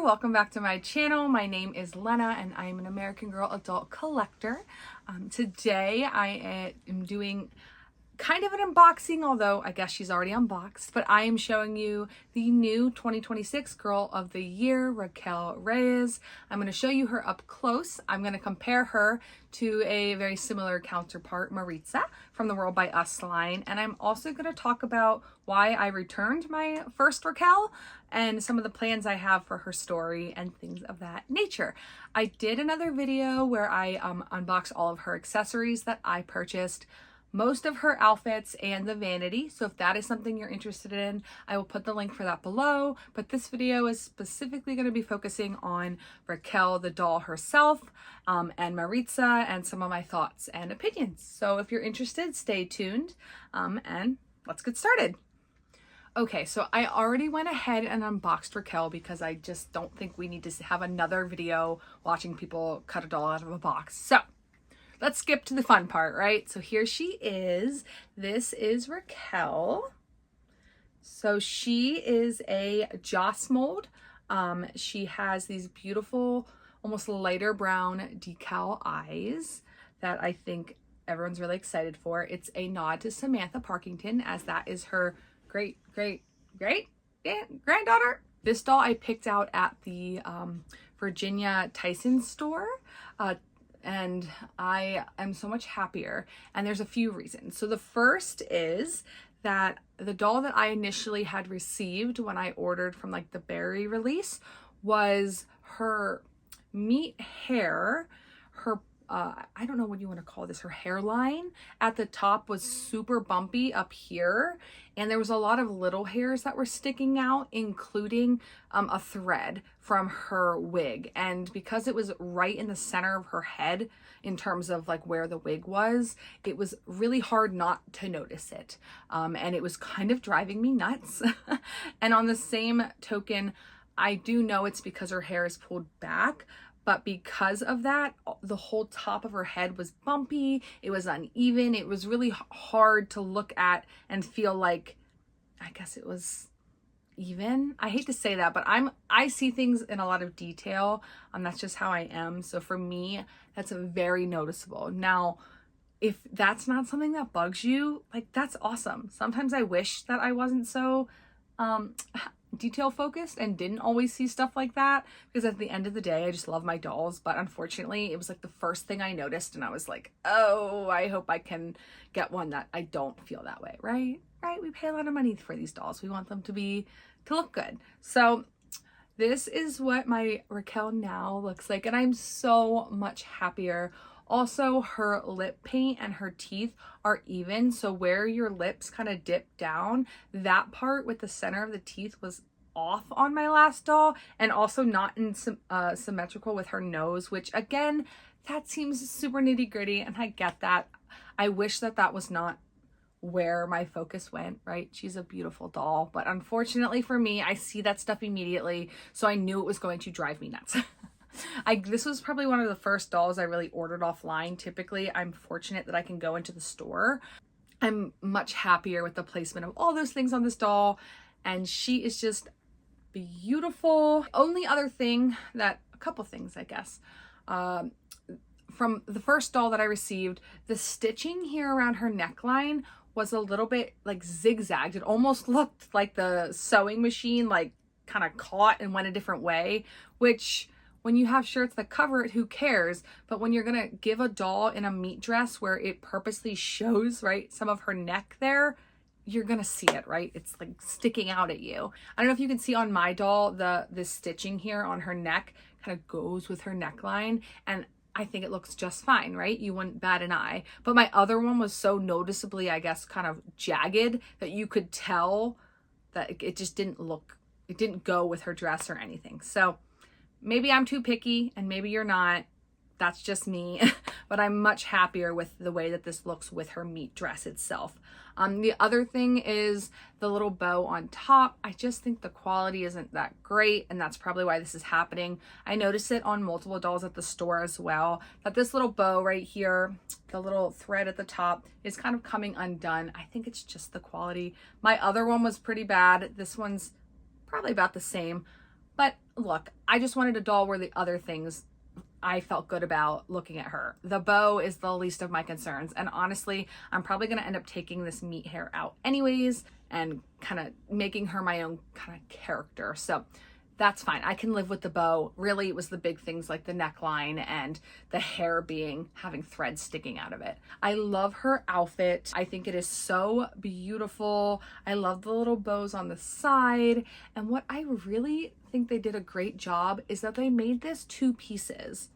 welcome back to my channel. My name is Lena and I am an American Girl adult collector. Today I am doing kind of an unboxing, although I guess she's already unboxed, but I am showing you the new 2026 Girl of the Year, Raquel Reyes. I'm going to show you her up close. I'm going to compare her to a very similar counterpart, Maritza, from the World by Us line. And I'm also going to talk about why I returned my first Raquel and some of the plans I have for her story and things of that nature. I did another video where I unboxed all of her accessories that I purchased, most of her outfits and the vanity. So if that is something you're interested in, I will put the link for that below. But this video is specifically going to be focusing on Raquel, the doll herself, and Maritza, and some of my thoughts and opinions. So if you're interested, stay tuned, and let's get started. Okay, so I already went ahead and unboxed Raquel because I just don't think we need to have another video watching people cut a doll out of a box. So let's skip to the fun part, right? So here she is. This is Raquel. So she is a Joss mold. She has these beautiful, almost lighter brown decal eyes that I think everyone's really excited for. It's a nod to Samantha Parkington, as that is her great granddaughter. This doll I picked out at the Virginia Tyson store. And I am so much happier, and there's a few reasons. So the first is that the doll that I initially had received when I ordered from like the Berry release was her meat hair, her I don't know what you want to call this, her hairline at the top was super bumpy up here, and there was a lot of little hairs that were sticking out, including a thread from her wig. And because it was right in the center of her head in terms of like where the wig was, it was really hard not to notice it, and it was kind of driving me nuts. And on the same token, I do know it's because her hair is pulled back, but because of that, the whole top of her head was bumpy, it was uneven, it was really hard to look at and feel like, I guess it was even. I hate to say that, but I see things in a lot of detail. That's just how I am. So for me, that's very noticeable. Now, if that's not something that bugs you, like, that's awesome. Sometimes I wish that I wasn't so detail focused and didn't always see stuff like that, because at the end of the day I just love my dolls. But unfortunately it was like the first thing I noticed, and I was like, oh, I hope I can get one that I don't feel that way. Right, we pay a lot of money for these dolls, we want them to look good. So this is what my Raquel now looks like, and I'm so much happier. Also, her lip paint and her teeth are even. So where your lips kind of dip down, that part with the center of the teeth was off on my last doll, and also not in symmetrical with her nose, which again, that seems super nitty gritty, and I get that. I wish that that was not where my focus went, right? She's a beautiful doll, but unfortunately for me, I see that stuff immediately, so I knew it was going to drive me nuts. This was probably one of the first dolls I really ordered offline. Typically, I'm fortunate that I can go into the store. I'm much happier with the placement of all those things on this doll, and she is just beautiful. Only other thing that, a couple things, I guess, from the first doll that I received, the stitching here around her neckline was a little bit like zigzagged. It almost looked like the sewing machine like kind of caught and went a different way, which when you have shirts that cover it, who cares? But when you're gonna give a doll in a meat dress where it purposely shows, right, some of her neck there, you're gonna see it, right? It's like sticking out at you. I don't know if you can see on my doll, the stitching here on her neck kind of goes with her neckline, and I think it looks just fine, right? You wouldn't bat an eye. But my other one was so noticeably, I guess, kind of jagged that you could tell that it just didn't look, it didn't go with her dress or anything. So maybe I'm too picky, and maybe you're not. That's just me. But I'm much happier with the way that this looks with her meat dress itself. The other thing is the little bow on top. I just think the quality isn't that great, and that's probably why this is happening. I noticed it on multiple dolls at the store as well, that this little bow right here, the little thread at the top, is kind of coming undone. I think it's just the quality. My other one was pretty bad. This one's probably about the same. But look, I just wanted a doll where the other things I felt good about looking at her. The bow is the least of my concerns. And honestly, I'm probably going to end up taking this meat hair out anyways and kind of making her my own kind of character. So that's fine. I can live with the bow. Really, it was the big things like the neckline and the hair having threads sticking out of it. I love her outfit. I think it is so beautiful. I love the little bows on the side. And what I really think they did a great job is that they made this 2 pieces.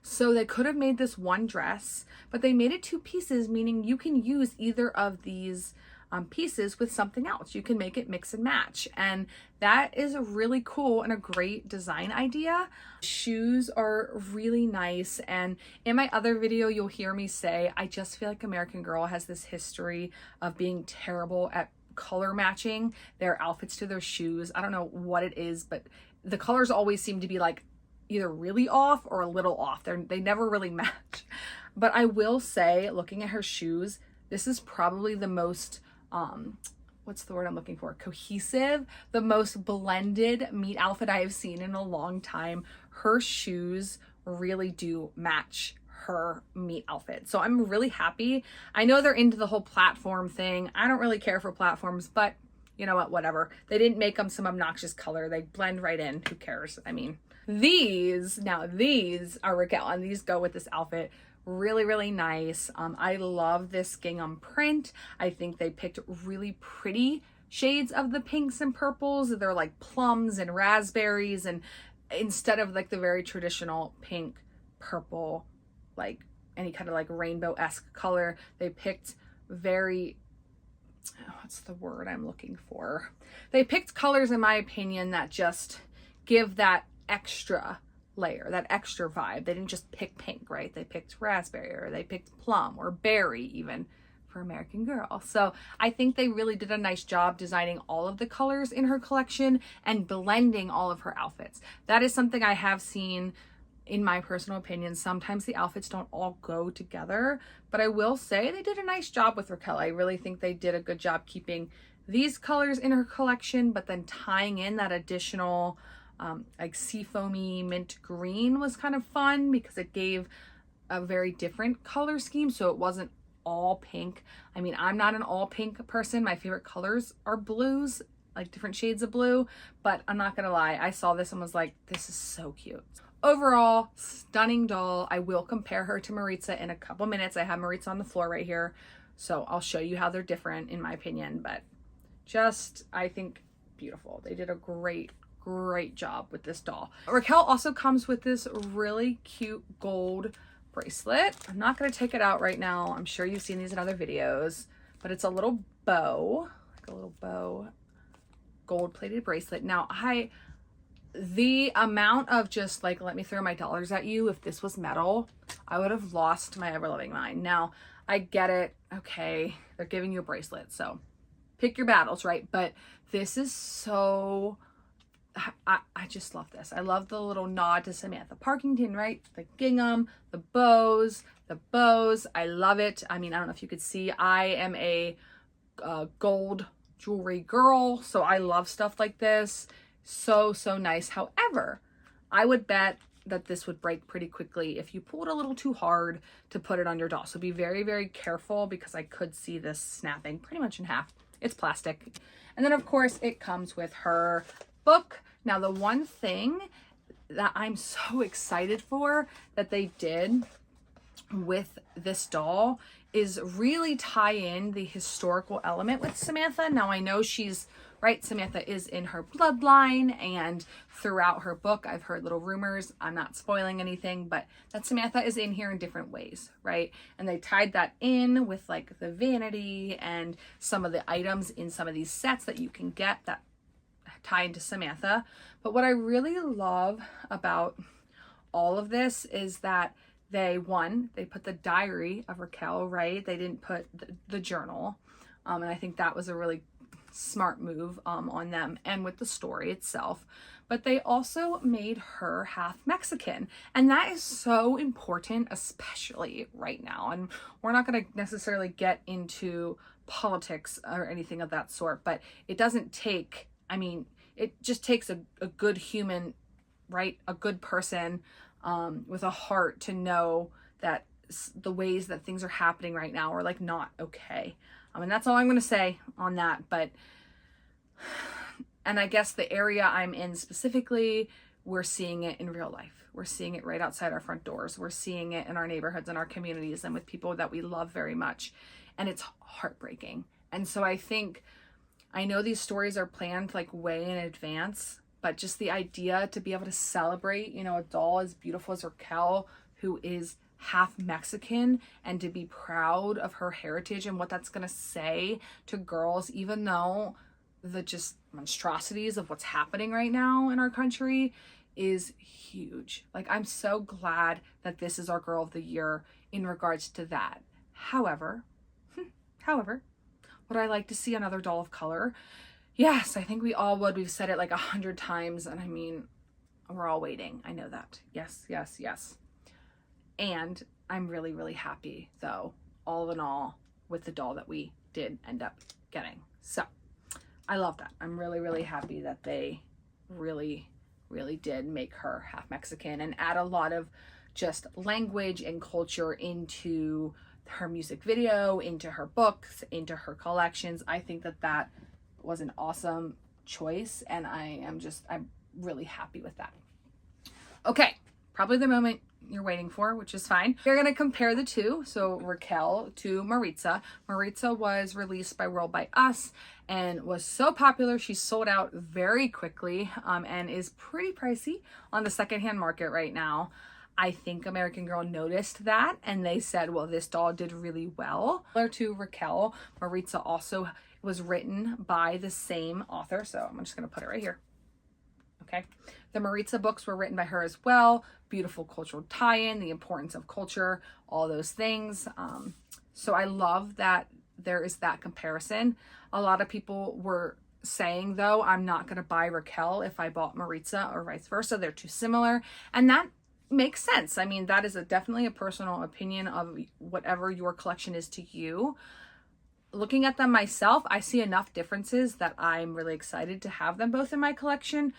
So they could have made this one dress, but they made it 2 pieces, meaning you can use either of these pieces with something else. You can make it mix and match. And that is a really cool and a great design idea. Shoes are really nice. And in my other video, you'll hear me say, I just feel like American Girl has this history of being terrible at color matching their outfits to their shoes. I don't know what it is, but the colors always seem to be like either really off or a little off. They never really match. But I will say, looking at her shoes, this is probably the most what's the word I'm looking for? Cohesive, the most blended meat outfit I have seen in a long time. Her shoes really do match her meat outfit. So I'm really happy. I know they're into the whole platform thing. I don't really care for platforms, but you know what, whatever. They didn't make them some obnoxious color. They blend right in. Who cares? I mean, these are Raquel, and these go with this outfit. Really, really nice. I love this gingham print. I think they picked really pretty shades of the pinks and purples. They're like plums and raspberries, and instead of like the very traditional pink, purple, like any kind of like rainbow-esque color, they picked very, what's the word I'm looking for? They picked colors, in my opinion, that just give that extra layer, that extra vibe. They didn't just pick pink, right? They picked raspberry, or they picked plum, or berry even for American Girl. So I think they really did a nice job designing all of the colors in her collection and blending all of her outfits. That is something I have seen, in my personal opinion. Sometimes the outfits don't all go together, but I will say they did a nice job with Raquel. I really think they did a good job keeping these colors in her collection, but then tying in that additional like seafoamy mint green was kind of fun because it gave a very different color scheme. So it wasn't all pink. I mean, I'm not an all pink person. My favorite colors are blues, like different shades of blue, but I'm not gonna lie, I saw this and was like, this is so cute. Overall, stunning doll. I will compare her to Maritza in a couple minutes. I have Maritza on the floor right here, so I'll show you how they're different in my opinion, but just, I think, beautiful. They did a great job with this doll. Raquel also comes with this really cute gold bracelet. I'm not going to take it out right now. I'm sure you've seen these in other videos, but it's a little bow, like a little bow gold plated bracelet. Now, the amount of just like, let me throw my dollars at you, if this was metal, I would have lost my ever-loving mind. Now, I get it. Okay, they're giving you a bracelet, so pick your battles, right? But this is so, I just love this. I love the little nod to Samantha Parkington, right? The gingham, the bows. I love it. I mean, I don't know if you could see, I am a gold jewelry girl, so I love stuff like this. So nice. However, I would bet that this would break pretty quickly if you pulled a little too hard to put it on your doll. So be very, very careful, because I could see this snapping pretty much in half. It's plastic. And then of course it comes with her book. Now, the one thing that I'm so excited for that they did with this doll is really tie in the historical element with Samantha. Now, I know she's right, Samantha is in her bloodline, and throughout her book I've heard little rumors, I'm not spoiling anything, but that Samantha is in here in different ways, right? And they tied that in with like the vanity and some of the items in some of these sets that you can get that tie into Samantha. But what I really love about all of this is that they put the diary of Raquel, right? They didn't put the journal, and I think that was a really smart move on them and with the story itself. But they also made her half Mexican, and that is so important, especially right now. And we're not going to necessarily get into politics or anything of that sort, but it doesn't take, I mean, it just takes a good human, right? A good person with a heart to know that the ways that things are happening right now are like not okay. And that's all I'm going to say on that. But, and I guess the area I'm in specifically, we're seeing it in real life. We're seeing it right outside our front doors. We're seeing it in our neighborhoods and our communities and with people that we love very much. And it's heartbreaking. And so I know these stories are planned like way in advance, but just the idea to be able to celebrate, you know, a doll as beautiful as Raquel, who is half Mexican, and to be proud of her heritage and what that's going to say to girls, even though the just monstrosities of what's happening right now in our country is huge. Like, I'm so glad that this is our girl of the year in regards to that. However, would I like to see another doll of color? Yes, I think we all would. We've said it like 100 times, and I mean, we're all waiting. I know that. Yes, yes, yes. And I'm really, really happy, though, all in all, with the doll that we did end up getting. So I love that. I'm really, really happy that they really, really did make her half Mexican and add a lot of just language and culture into her music video, into her books, into her collections. I think that that was an awesome choice, and I'm really happy with that. Okay, probably the moment you're waiting for, which is fine. We're going to compare the two. So Raquel to Maritza. Maritza was released by World by Us and was so popular, she sold out very quickly, and is pretty pricey on the secondhand market right now. I think American Girl noticed that, and they said, well, this doll did really well. Similar to Raquel, Maritza also was written by the same author. So I'm just going to put it right here. Okay. The Maritza books were written by her as well. Beautiful cultural tie-in, the importance of culture, all those things. So I love that there is that comparison. A lot of people were saying, though, I'm not going to buy Raquel if I bought Maritza or vice versa. They're too similar. And that makes sense. I mean, that is definitely a personal opinion of whatever your collection is to you. Looking at them myself, I see enough differences that I'm really excited to have them both in my collection.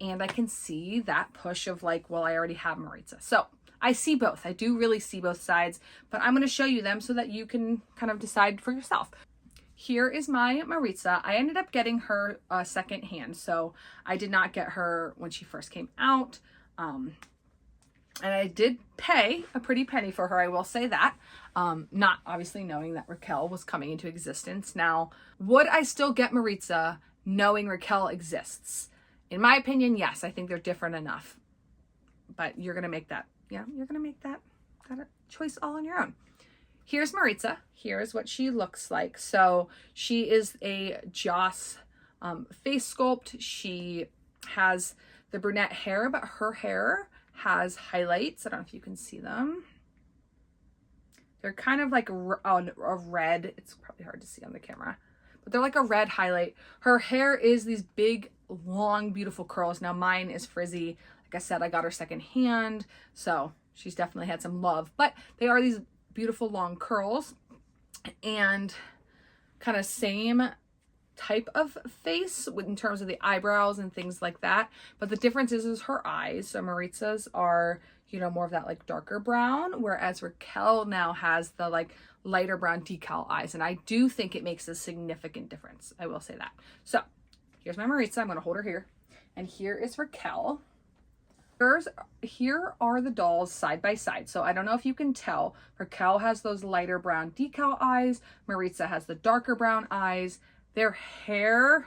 And I can see that push of like, well, I already have Maritza. So I see both. I do really see both sides, but I'm going to show you them so that you can kind of decide for yourself. Here is my Maritza. I ended up getting her secondhand. So I did not get her when she first came out. And I did pay a pretty penny for her, I will say that. Not obviously knowing that Raquel was coming into existence. Now, would I still get Maritza knowing Raquel exists? In my opinion, yes. I think they're different enough. But you're going to make that, you're going to make that choice all on your own. Here's Maritza. Here's what she looks like. So she is a Joss face sculpt. She has the brunette hair, but her hair has highlights. I don't know if you can see them. They're kind of like a red. It's probably hard to see on the camera, but they're like a red highlight. Her hair is these big, long, beautiful curls. Now mine is frizzy. Like I said, I got her secondhand, so she's definitely had some love, but they are these beautiful long curls and kind of same type of face in terms of the eyebrows and things like that. But the difference is her eyes. So Maritza's are, more of that like darker brown, whereas Raquel now has the like lighter brown decal eyes. And I do think it makes a significant difference. I will say that. So here's my Maritza. I'm going to hold her here. And here is Raquel. Here are the dolls side by side. So I don't know if you can tell. Raquel has those lighter brown decal eyes. Maritza has the darker brown eyes. Their hair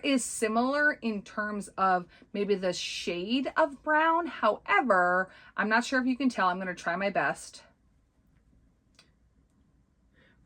is similar in terms of maybe the shade of brown. However, I'm not sure if you can tell. I'm going to try my best.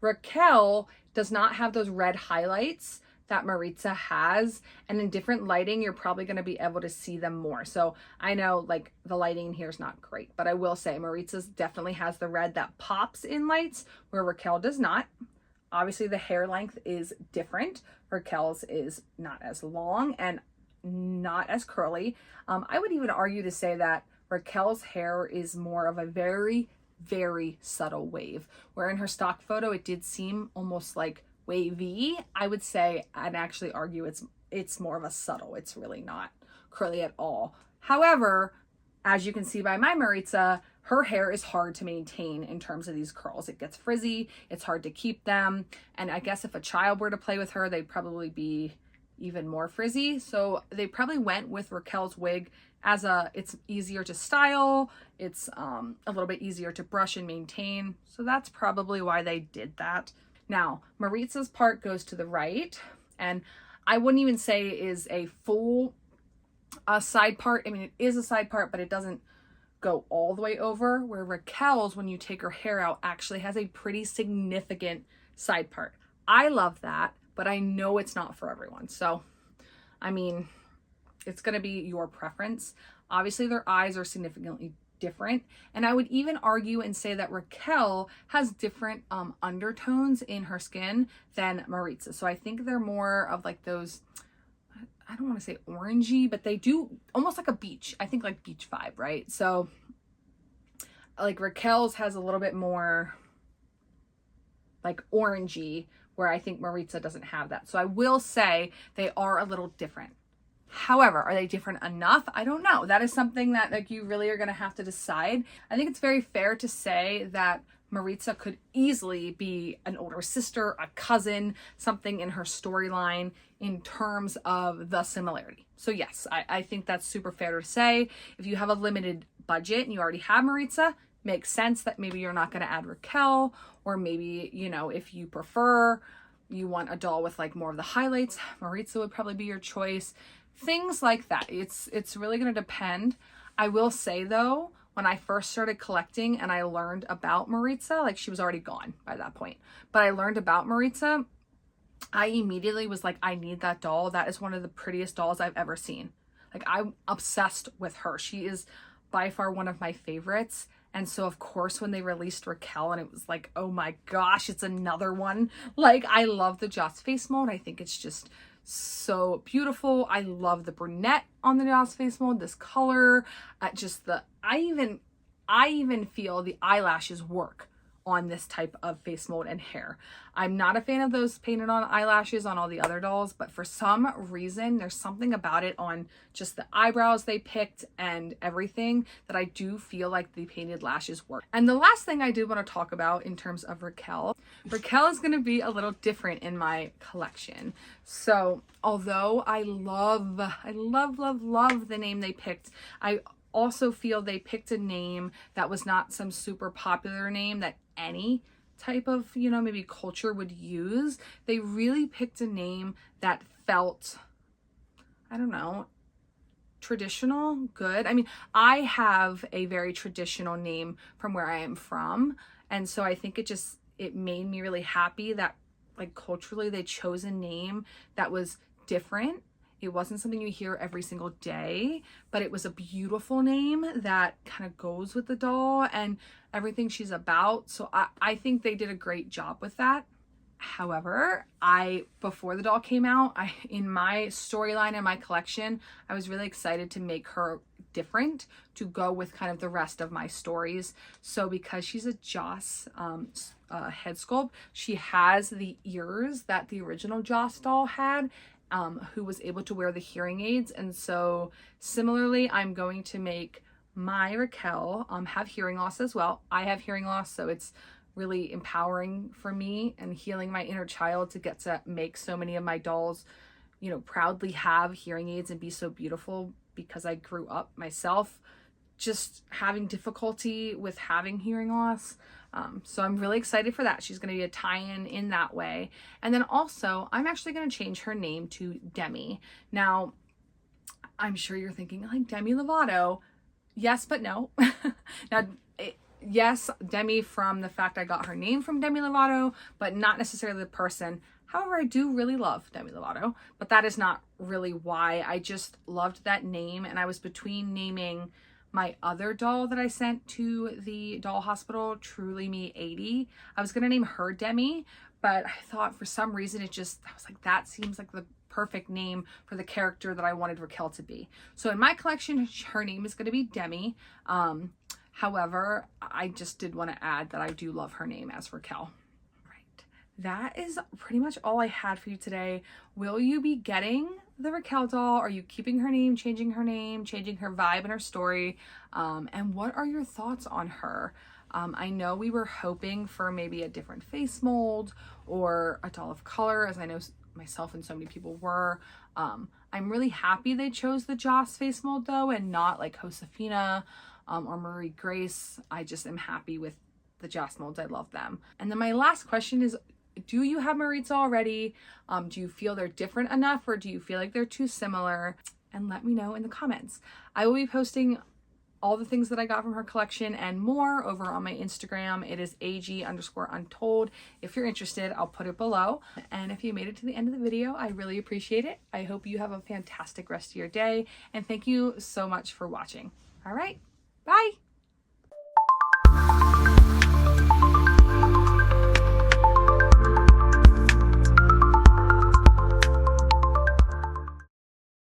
Raquel does not have those red highlights that Maritza has, and in different lighting you're probably going to be able to see them more. So I know like the lighting here is not great, but I will say Maritza's definitely has the red that pops in lights where Raquel does not. Obviously the hair length is different. Raquel's is not as long and not as curly. I would even argue to say that Raquel's hair is more of a very, very subtle wave, where in her stock photo it did seem almost like wavy, I would say, I'd actually argue it's more of a subtle. It's really not curly at all. However, as you can see by my Maritza, her hair is hard to maintain in terms of these curls. It gets frizzy, it's hard to keep them, and I guess if a child were to play with her, they'd probably be even more frizzy. So they probably went with Raquel's wig as it's easier to style, it's a little bit easier to brush and maintain. So that's probably why they did that. Now, Maritza's part goes to the right, and I wouldn't even say it is a full side part. I mean, it is a side part, but it doesn't go all the way over, where Raquel's, when you take her hair out, actually has a pretty significant side part. I love that, but I know it's not for everyone. So, I mean, it's going to be your preference. Obviously, their eyes are significantly different, and I would even argue and say that Raquel has different undertones in her skin than Maritza. So I think they're more of like those, I don't want to say orangey, but they do almost like a beach. I think like beach vibe, right? So like Raquel's has a little bit more like orangey, where I think Maritza doesn't have that. So I will say they are a little different. However, are they different enough? I don't know. That is something that like you really are going to have to decide. I think it's very fair to say that Maritza could easily be an older sister, a cousin, something in her storyline in terms of the similarity. So yes, I think that's super fair to say. If you have a limited budget and you already have Maritza, makes sense that maybe you're not going to add Raquel, or maybe, you know, if you prefer, you want a doll with like more of the highlights, Maritza would probably be your choice. Things like that. It's really going to depend. I will say though, when I first started collecting and I learned about Maritza, like she was already gone by that point, but I learned about Maritza, I immediately was like, I need that doll. That is one of the prettiest dolls I've ever seen. Like I'm obsessed with her. She is by far one of my favorites. And so of course when they released Raquel and it was like, oh my gosh, it's another one. Like I love the Joss face mold. I think it's just so beautiful. I love the brunette on the Joss face mold, this color, just I even feel the eyelashes work on this type of face mold and hair. I'm not a fan of those painted on eyelashes on all the other dolls, but for some reason, there's something about it on just the eyebrows they picked and everything that I do feel like the painted lashes work. And the last thing I do want to talk about in terms of Raquel is going to be a little different in my collection. So although I love the name they picked, I also feel they picked a name that was not some super popular name that any type of, you know, maybe culture would use. They really picked a name that felt, I don't know, traditional, good. I mean, I have a very traditional name from where I am from. And so I think it made me really happy that like culturally they chose a name that was different. It wasn't something you hear every single day, but it was a beautiful name that kind of goes with the doll and everything she's about. So I think they did a great job with that. However, before the doll came out, in my storyline and my collection, I was really excited to make her different to go with kind of the rest of my stories. So because she's a Joss head sculpt, she has the ears that the original Joss doll had, who was able to wear the hearing aids. And so similarly, I'm going to make my Raquel have hearing loss as well. I have hearing loss, so it's really empowering for me and healing my inner child to get to make so many of my dolls, you know, proudly have hearing aids and be so beautiful, because I grew up myself just having difficulty with having hearing loss. So I'm really excited for that. She's going to be a tie-in in that way. And then also, I'm actually going to change her name to Demi. Now, I'm sure you're thinking, like, Demi Lovato. Yes, but no. Yes, Demi from the fact I got her name from Demi Lovato, but not necessarily the person. However, I do really love Demi Lovato, but that is not really why. I just loved that name, and I was between naming my other doll that I sent to the doll hospital, Truly Me 80. I was going to name her Demi, but I thought for some reason I was like, that seems like the perfect name for the character that I wanted Raquel to be. So in my collection, her name is going to be Demi. However, I just did want to add that I do love her name as Raquel. Right. that is pretty much all I had for you today. Will you be getting the Raquel doll? Are you keeping her name, changing her vibe and her story? And what are your thoughts on her? I know we were hoping for maybe a different face mold or a doll of color, as I know myself and so many people were. I'm really happy they chose the Joss face mold though, and not like Josefina or Marie Grace. I just am happy with the Joss molds. I love them. And then my last question is, do you have Maritza already? Do you feel they're different enough, or do you feel like they're too similar? And let me know in the comments. I will be posting all the things that I got from her collection and more over on my Instagram. It is ag_untold. If you're interested, I'll put it below. And if you made it to the end of the video, I really appreciate it. I hope you have a fantastic rest of your day. And thank you so much for watching. All right, bye.